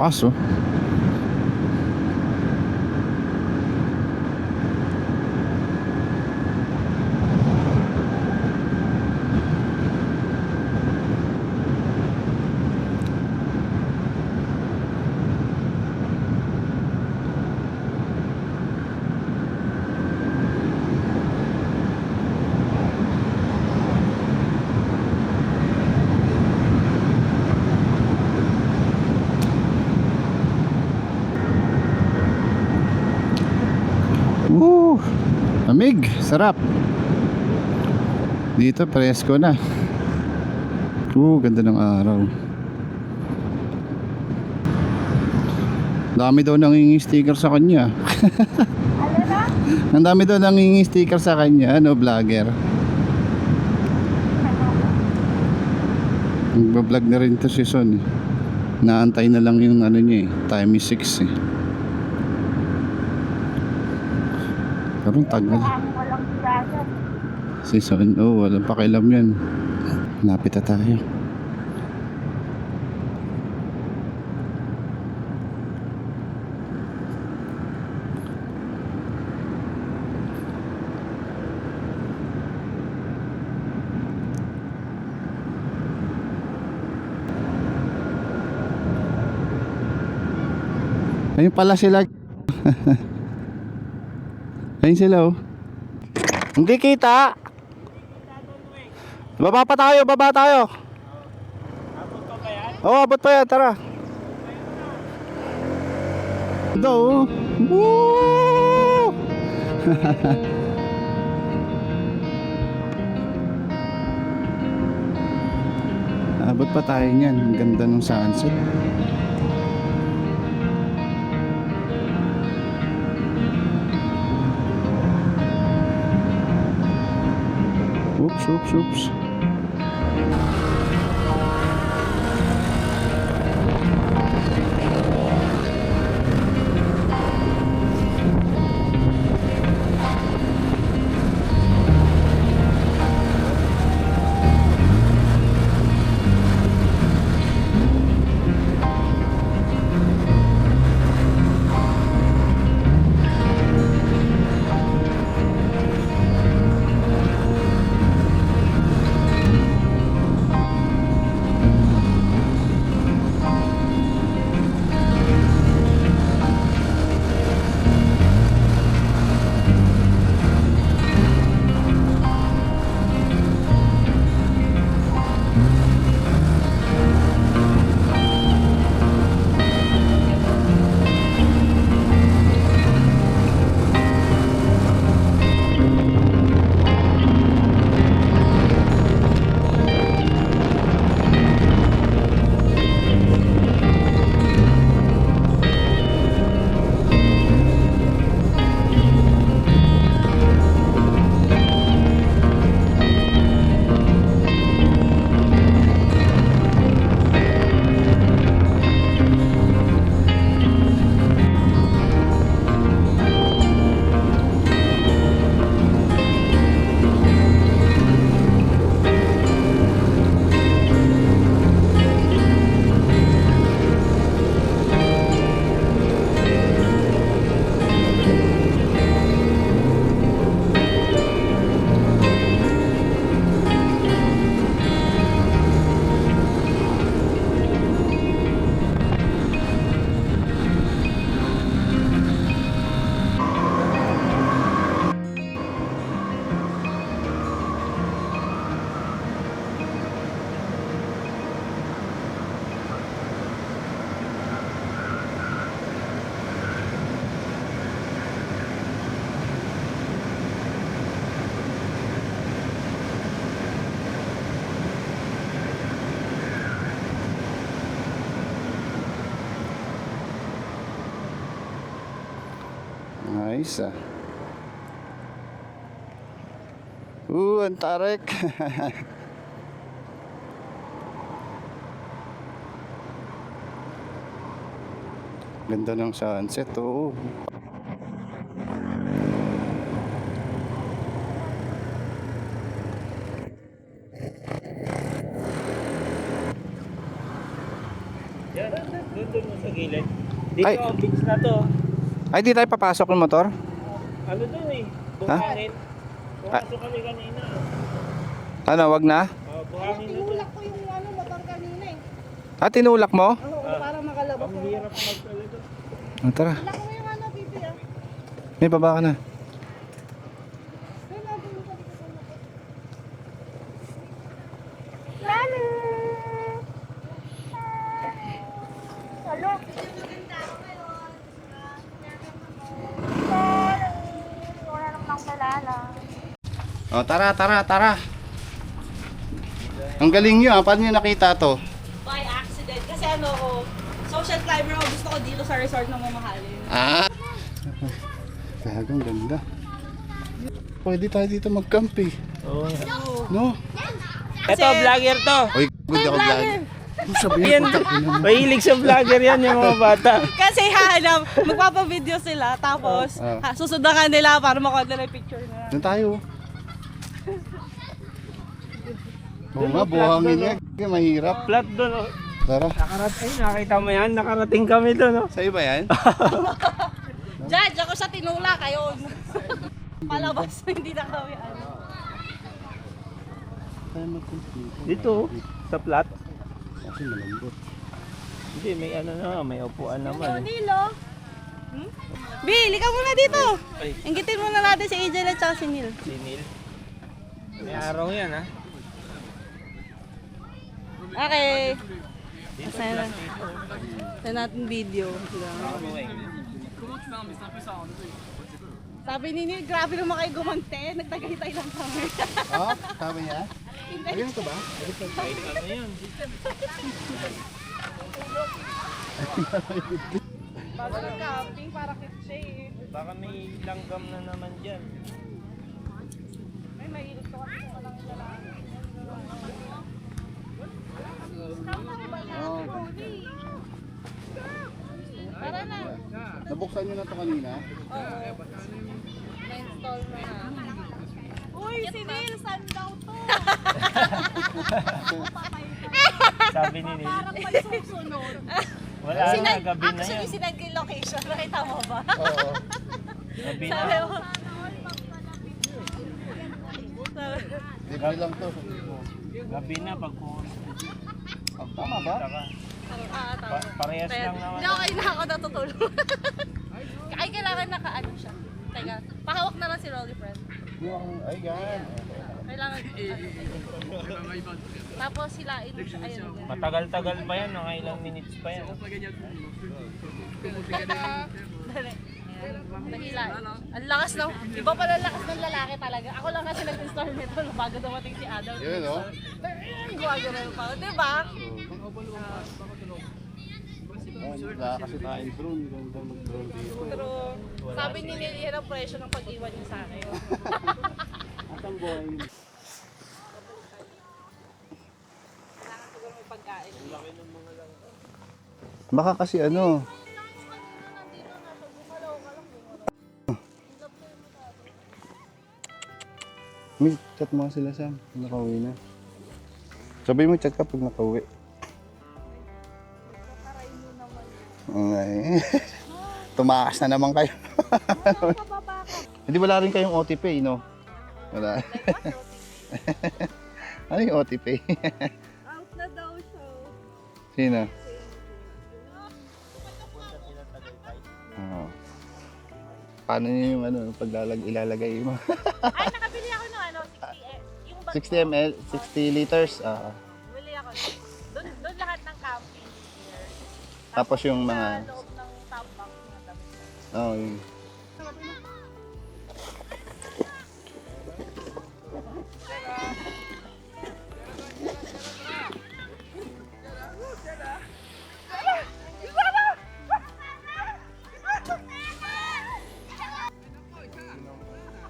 lakas oh. Lamig, sarap. Dito presko na. Ganda ng araw. Dami daw nangingi sticker sa kanya. Ang dami daw nangingi sticker sa kanya. Ano, vlogger. Nagbablog na rin to si Son eh. Naantay na lang yung ano niya eh. Time is 6 eh. Pero tagal. Si Son, walang pakialam yan. Lapit na tayo. Ayun pala sila. Ayun sila oh. Hindi kita. Baba pa tayo, baba tayo. Abot pa ba yan? Oo, abot pa yan, tara. Ito oh. Woo! Abot pa tayo niyan. Ang ganda ng sunset. Oops, oops, oops. Nice ah. Ang tarik. Ganda ng sunset oh. Yan. Doon mo sa gilid. Dito Ay. ang beach na to. Ay, di tayo papasok ng motor? Ano doon eh? Ha? Buhangin. Pumasok kami kanina. Ano, wag na? Buhangin na to. Tinulak ko yung motor kanina eh. Ah, tinulak mo? Oo, para makalabas. Ang hirap magtalito. Ah, tara. Wala ko yung pipi ah. May baba ka na. Ay, natin yung sabi ko sa motor. Lalo! Halo! Wala namang palala. Oh, tara. Ang galing nyo, ah. Paano nyo nakita to? By accident. Kasi ano ko, social climber ako. Gusto ko dito sa resort na mamahalin. Ah! Gagang ganda. Pwede tayo dito mag-camp eh. Oo. No? Ito, vlogger to. Oy, good ako vlog. Ano sabihin Yan. ko tayo naman? Mahilig sa vlogger yan yung mga bata. Kasi hahanap, magpapavideo sila. Tapos, susundan nila para makuha nila yung picture nila. Doon tayo. Oo nga, buhangin yan. Kaya mahirap. Flat doon. Oh. Tara. Nakita mo yan? Nakarating kami doon. Oh. Sa'yo ba yan? Judge, ako sa tinulak. Ayun. Palabas, hindi na kami ano. Tayo mag-compute. Dito, sa flat. Kasi malambot. Hindi, may ano na, may upuan naman. Eh. Nilo. Bill, ikaw muna dito. Inggitin muna natin si AJ at saka si Neil. Sinil. May araw yan ha. Okay. Dito, Masaya na. flat dito. Send natin video. Sabi ni Neil, grabe naman kayo gumante. Nagtagaytay lang kami. Ah, sabi niya? Ayun ito ba? Kahit ano yun. Bago nag-camping, para kitche eh. Baka may langgam na naman dyan. Ay, mahilig ko kasi sa walang lalaki. Tara na. Nabuksan niyo na ito kanina? Oo. Na-install mo na. Uy, si Neil, saan daw to? Sabi ni Nil. Parang may susunod. Wala na, gabi na Actually, yan. sinag yung location. Nakita mo ba? Oo. Gabi Sabi na. mo. Libre lang to. Gabi na pag Ah, tama ba? Tama. Parehas lang naman. Hindi, okay na ako natutulog. Ay, kailangan naka-ano siya. Teka, pahawak na lang si Rolly Friend. Ay, yan. Kailangan tapos hilain mo siya. Ayun. Matagal-tagal pa yan, mga ilang minutes pa yan. Dali. Ayan. Nahilain. Ang lakas ng, iba pala ang lakas ng lalaki talaga. Ako lang kasi nag-install nito bago dumating si Adam. Yun, no? Gumagano pa. Diba? Wala kasi tayong drone. Ganda mag-drone dito. Pero sabi ni Neil, yan ang presyo ng pag-iwan niya sa akin. At ang buhay. Kailangan siguro may pagkain. Baka kasi ano. May chat mo sila Sam. Nakauwi na. Sabi mo chat ka pag nakauwi. Ay. Tumakas na naman kayo. Hindi wala rin kayong OTP, no? Wala. Ano yung OTP? Out na daw siya. Sino? Oo. Paano niyo yung ano, ilalagay mo? Ay, nakabili ako ng ano, 60 yung 60 ml, 60 liters. Bili ako. Doon lahat ng camping gear. Tapos yung Sa mga... loob ng top box na damit. Oh, yun.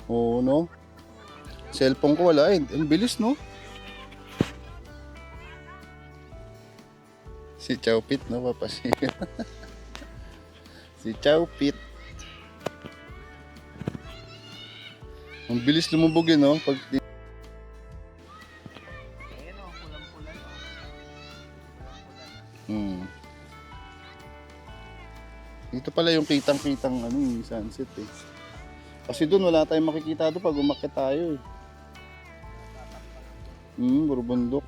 Oo, no? Cellphone ko wala eh. Ang bilis, no? Si Chowpit, no? Papasiya. Si Chowpit. Ang bilis lumubog yun, no? Pag... pala yung kitang-kitang ano, yung sunset eh. Kasi doon wala tayong makikita doon pag umakyat tayo eh. Puro bundok.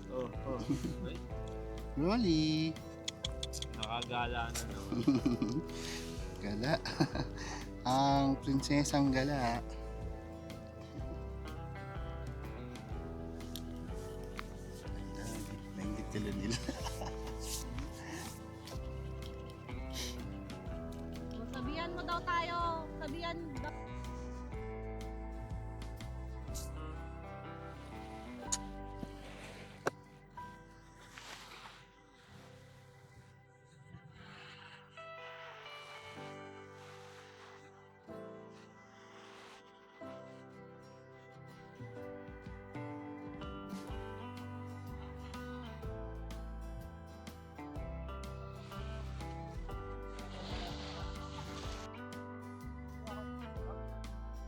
Oh. Ay, Rolly. nakagala na no. Gala. Ang prinsesang gala. Nainggit sila nila. Sabihan mo daw tayo. Sabihan daw.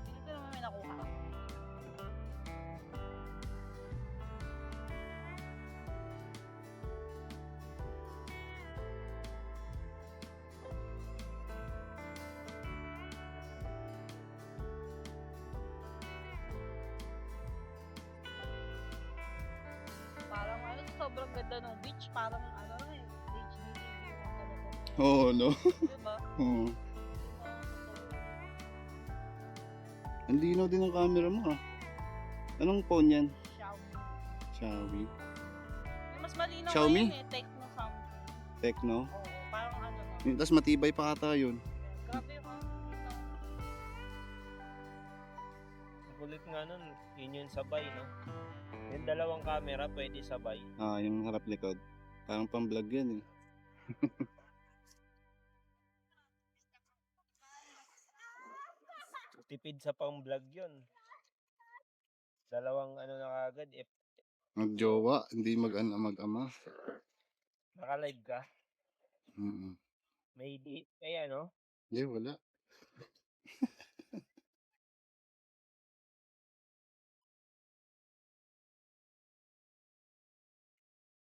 Dito naman may nakuha. Parang ano, sobrang ganda ng beach. Parang ano eh, HD view ang talaga. Oo, no? Diba? Oo. Ang linaw din ng camera mo ah. Anong phone yan? Xiaomi. Xiaomi. Yung mas malinaw Xiaomi? ngayon eh, Tecno something. Tecno. Oo, parang ano no. Tapos matibay pa ata yun. Grabe yung ano. Kulit nga nun, yun yung sabay, no? Yung dalawang camera pwede sabay. Ah, yung harap likod. Parang pang-vlog yan eh. Tipid sa pang-vlog yun. Dalawang ano na kagad, Magjowa, hindi mag-ama. naka-live ka. Mm-mm. May di, kaya no? Yeah, wala.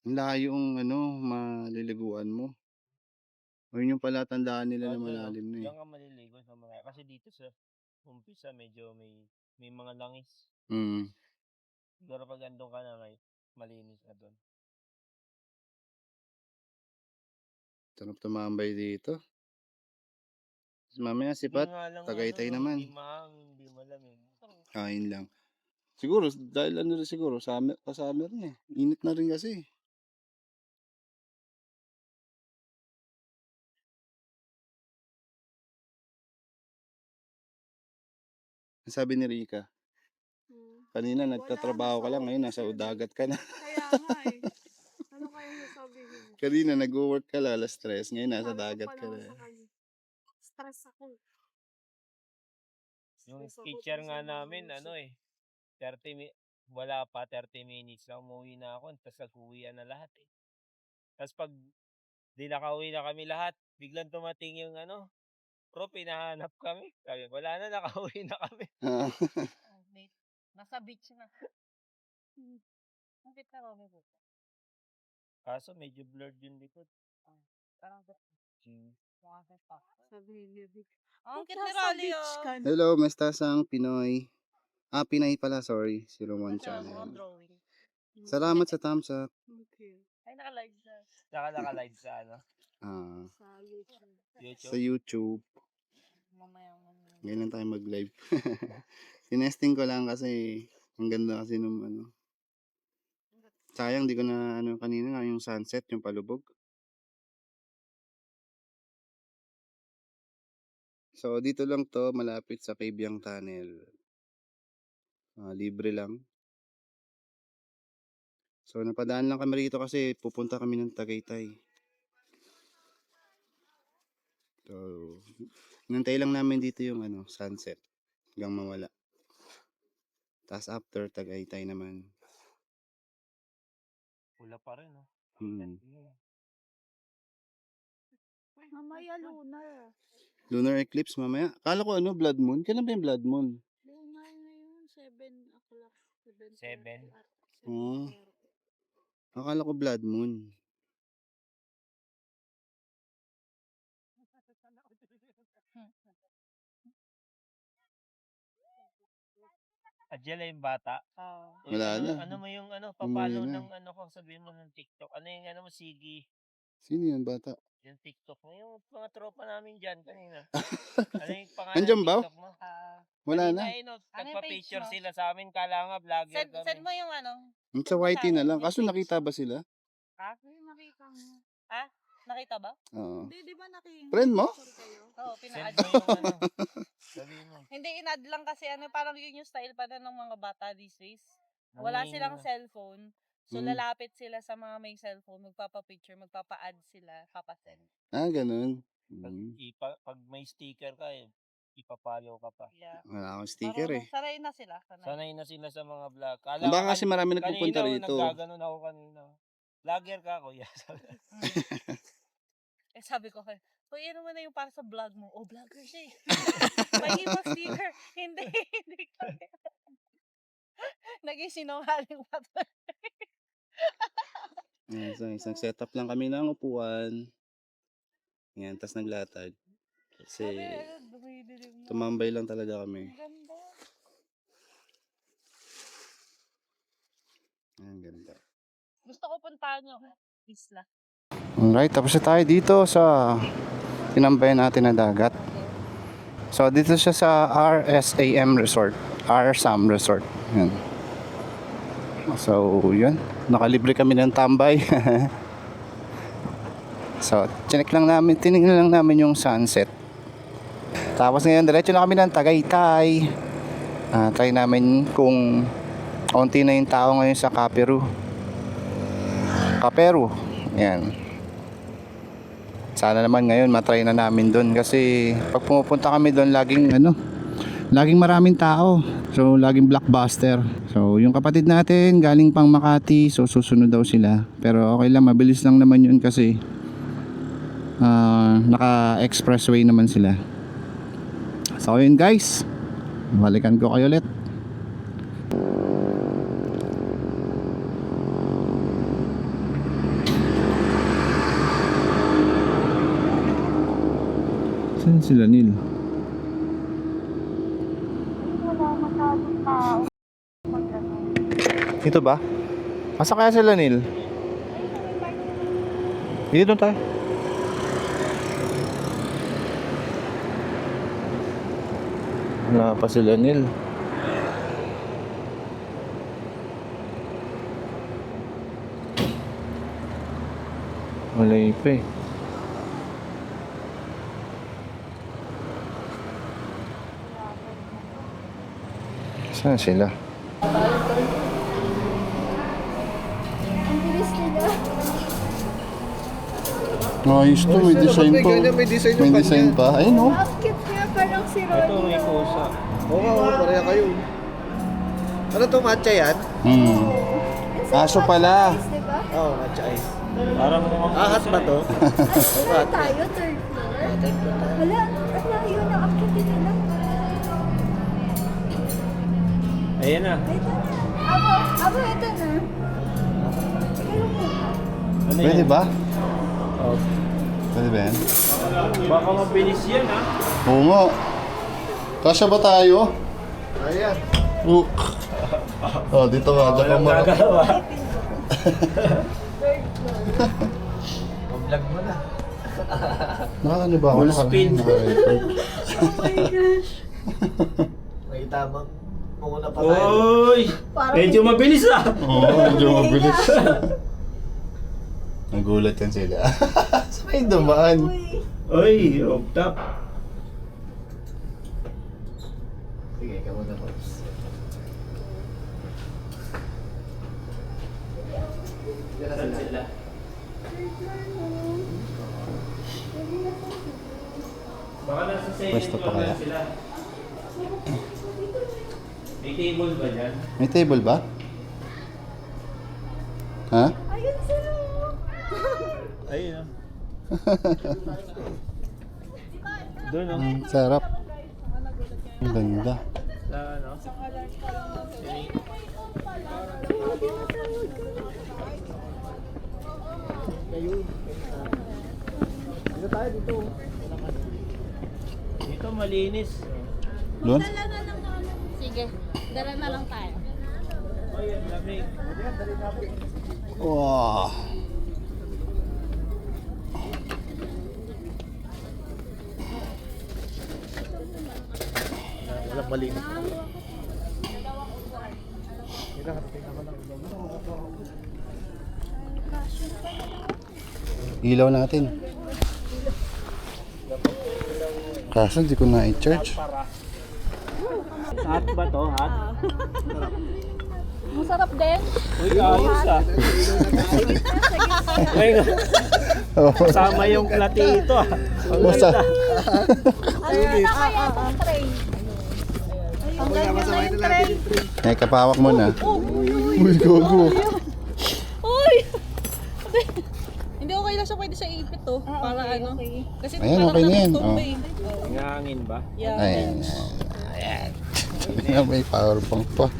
Ang layo yung ano, maliliguan mo. O yun yung pala tandaan nila na Ano, malalim na eh. Diyan ka maliligo sa mga, kasi dito sa umpisa medyo may mga langis. Mm. Siguro pag andun ka na malinis na doon. Sarap tumambay dito. Tapos mamaya sipat, Tagaytay naman. Hindi mahangin, hindi malamig. Kain lang. Siguro, dahil ano rin siguro, summer na eh. Init na rin kasi. Ang sabi ni Rika, kanina nagtatrabaho ka lang, ngayon nasa udagat ka na. Kaya nga eh. Ano kaya sasabihin mo? Kanina nag-work ka lang, alas 3, ngayon nasa Sabi ko dagat pala ka na. sa kanya, stress ako. Yung Stress ako teacher dun nga sa namin, mga ano eh, 30 minutes lang, umuwi na ako, tapos nag-uwian na lahat eh. Tapos pag di nakauwi na kami lahat, biglang tumating yung ano, bro, pinahanap kami. Sabi, wala na, nakauwi na kami. Ah, Oh, wait. Nasa beach na. Bakit na Romy po? Kaso medyo blurred yung likod. Parang mukha pa. Sabihin niya, Vic. Ang cute ni Nasa Rolly beach oh. ka na. Hello, Mestasang Pinoy. Pinay pala, sorry. 01 Mga channel. drawing. Salamat sa thumbs up. Okay. Ay, naka-live siya. Saka naka-live sa ano, Sa YouTube. Sa YouTube. YouTube. Mamaya mo. Ngayon lang tayo mag-live. Tinesting ko lang kasi ang ganda kasi nung ano. Sayang di ko na ano kanina yung sunset, yung palubog. So dito lang to, malapit sa Cabyang Tunnel. Libre lang. So napadaan lang kami rito kasi pupunta kami ng Tagaytay. So nantay lang namin dito yung ano, sunset hanggang mawala. Tapos after Tagaytay naman. Pula pa rin, no? Mamaya lunar. Lunar eclipse mamaya. Kala ko ano, blood moon. Kailan ba yung blood moon? Lunar na yun. 7 o'clock. 7? Oo. Akala ko blood moon. Andiyan na yung bata. Oo. Uy, Wala ano, na. ano mo yung ano, Umuwi papalo na. ng ano ko, sabihin mo ng TikTok. Ano yung ano mo, Sige. Sino yan, bata? Yung TikTok mo, yung mga tropa namin dyan kanina. Ano yung pangalan Nandiyan ng ba? TikTok mo? Wala Kanina na. eh, no, Ano yung page nagpa-picture mo? sila sa amin, kala nga vlogger Send kami. mo yung ano. Sa YT na lang. Yung Kaso page nakita mo. ba sila? Nakita mo. Nakita ba? Oo. Hindi, di ba Friend mo? kayo? Oo, Send pina-add. mo yung ano, sabihin mo. Hindi, in-add lang kasi ano, parang yun yung style pa na ng mga bata these days. Wala Nangingi silang na. cellphone. So, Hmm. lalapit sila sa mga may cellphone, magpapa-picture, magpapa-add sila, papasend. Ganun. Pag may sticker ka eh, ipapalo ka pa. Yeah. Wala akong sticker eh. Sanay na sila. Sanay na sila sa mga vlog. Baka kasi marami nagpupunta kanina, rito. naggaganon ako kanina. Vlogger ka, kuya. Sabi ko kay, Kuya, ano mo na yung para sa vlog mo? Oh, vlogger siya eh. May mo sticker. Hindi kami. Naging sinungaling pa to. Isang setup lang kami ng upuan. Yan, tas naglatag. Kasi Dumidilim na. tumambay lang talaga kami. Ang ganda. Ang ganda. Gusto ko puntahan yung isla. Alright, tapos na tayo dito sa tinambayan natin na dagat. So dito siya sa RSAM Resort, RSAM Resort. Yan. So yun, nakalibre kami ng tambay. So tinignan lang namin yung sunset. Tapos ngayon diretso na kami ng Tagaytay. Try namin kung onti na yung tao ngayon sa Kaperu. Yan. Sana naman ngayon matry na namin doon kasi pag pumupunta kami doon laging maraming tao. So laging blockbuster. So yung kapatid natin galing pang Makati, so susunod daw sila. Pero okay lang, mabilis lang naman yun kasi naka-expressway naman sila. So yun guys, balikan ko kayo ulit. Saan sila, Neil? Ito ba? Asa kaya sila, Neil? Dito doon tayo. Wala pa sila, Neil. Wala pa eh. Saan sila? Ang bilis nila. Ayos to, may design pa. May design pa. Ayun oh. Ang cute niya, parang si Ronnie. Ito, may kusa. Oo nga, pareha kayo. Ano to, matcha yan? Aso pala. Diba? Oo, matcha ice. Parang mukhang Ahat ba to? Saan tayo? Third floor? Wala, ang layo na akit nila. Ayan na. Ito na. Abo, ito na. Ano Pwede yan? ba? Oh. Pwede ba yan? Baka mabilis yan ha. Oo nga. Kasya ba tayo? Ayan. Oh, dito nga. Dito mo. Gagawa. Vlog mo na. Ano ba? Full spin. Oh my gosh. May tamang muna pa tayo. Uy! Medyo mabilis ah. Oo, medyo mabilis. Nagulat yan sila. Saan kayo dumaan? Uy, off top. Sige, ikaw muna po. Saan sila? Baka nasa Pwesto pa kaya? sila. May table ba dyan? May table ba? Ha? Ayun sila. Ayun ah. Doon oh. Sarap. Ang ganda. Sa ano? Dito tayo, dito. Dito malinis. Doon? Sige. Sige, dala na lang tayo. Ay, ang lamig. Wow. Walang malinis. Ilaw natin. Kaso hindi ko na i-charge. Hot ba to? Hot? Masarap din. Uy, ayos ah. Ay, kasama yung platito ah. Basta. Ano na kaya itong tray? Ang ganda na yung tray. Ay, kapawak mo na. Uy, gogo. Uy! Hindi okay lang siya pwede sa ipit to. Para ano. Kasi Ayan, parang okay na yan. natutumba Oh. eh. Ngangin ba? Yeah. Ayan. Ayan. May power bank pa.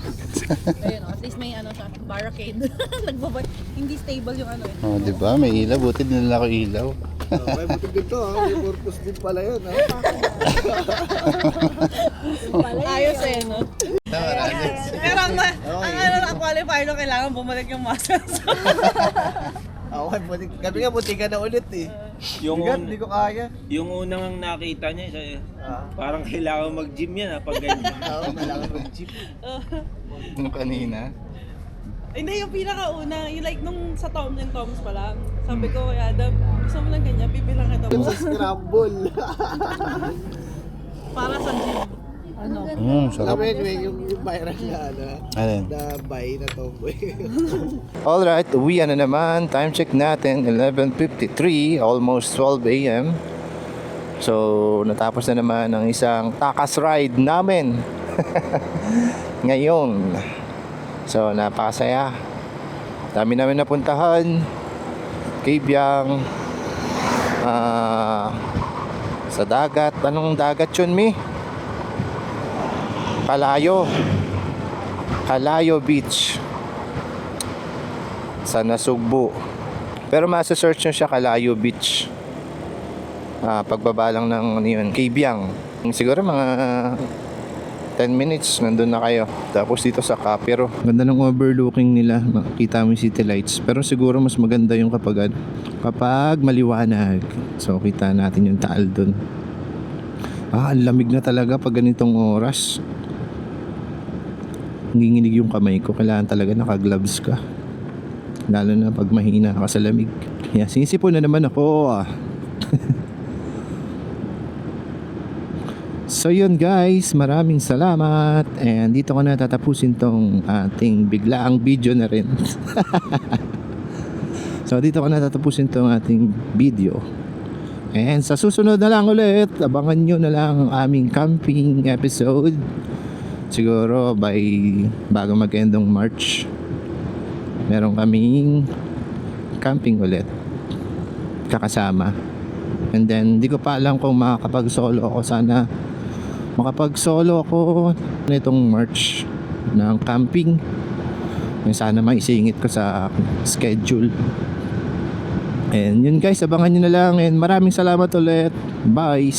Ayun, at least may ano siya, barricade. Hindi stable yung ano eh. Oh, di ba? May ilaw. Buti dinala ko ilaw. May buti dito ha. May purpose din pala yun ha. Ayos eh, no? Pero ang ano na qualifier no, kailangan bumalik yung muscles. Ako ay buti. Gabi nga buti ka na ulit eh. Yung, Bigat, hindi ko kaya. yung unang nakita niya, Ah. parang kailangan mag-gym yan pag ganyan. Oo, kailangan mag-jeep. Nung kanina. Hindi, yung pinakauna, yung like nung sa Tom and Tom's pa lang. Sabi ko kay Adam, gusto mo lang ganyan, bibilang kita Yung mo. sa scramble. Para sa gym. Ano? Sarap. Alam mo yun, yung viral na ano. Alin? Na buy na tomboy. Alright, uwi na naman. Time check natin, 11:53, almost 12 a.m. So, natapos na naman ang isang takas ride namin. Ngayon. So, napakasaya. Dami namin napuntahan. Kabyang. Sa dagat. Anong dagat yun, Mi? Kalayo Beach sa Nasugbu. Pero masa-search nyo siya Kalayo Beach. Pagbaba lang ng ano yun, Kabyang. Siguro mga 10 minutes nandun na kayo. Tapos dito sa Kapiro. Ganda ng overlooking nila. Makikita mo yung city lights. Pero siguro mas maganda yung kapag maliwanag. So kita natin yung Taal dun. Ang lamig na talaga pag ganitong oras. Nanginginig yung kamay ko. Kailangan talaga naka-gloves ka. Lalo na pag mahina ka sa lamig. Kaya sinisipon na naman ako. So yun guys, maraming salamat. And dito ko na tatapusin tong ating biglaang video na rin. So dito ko na tatapusin tong ating video. And sa susunod na lang ulit, abangan nyo na lang ang aming camping episode. Siguro bago mag-endong March, meron kaming camping ulit kakasama. And then di ko pa alam kung makakapag-solo ako. Sana makapag-solo ako nitong March ng camping. Sana maisingit ko sa schedule. And yun guys, abangan nyo na lang. And maraming salamat ulit. Bye.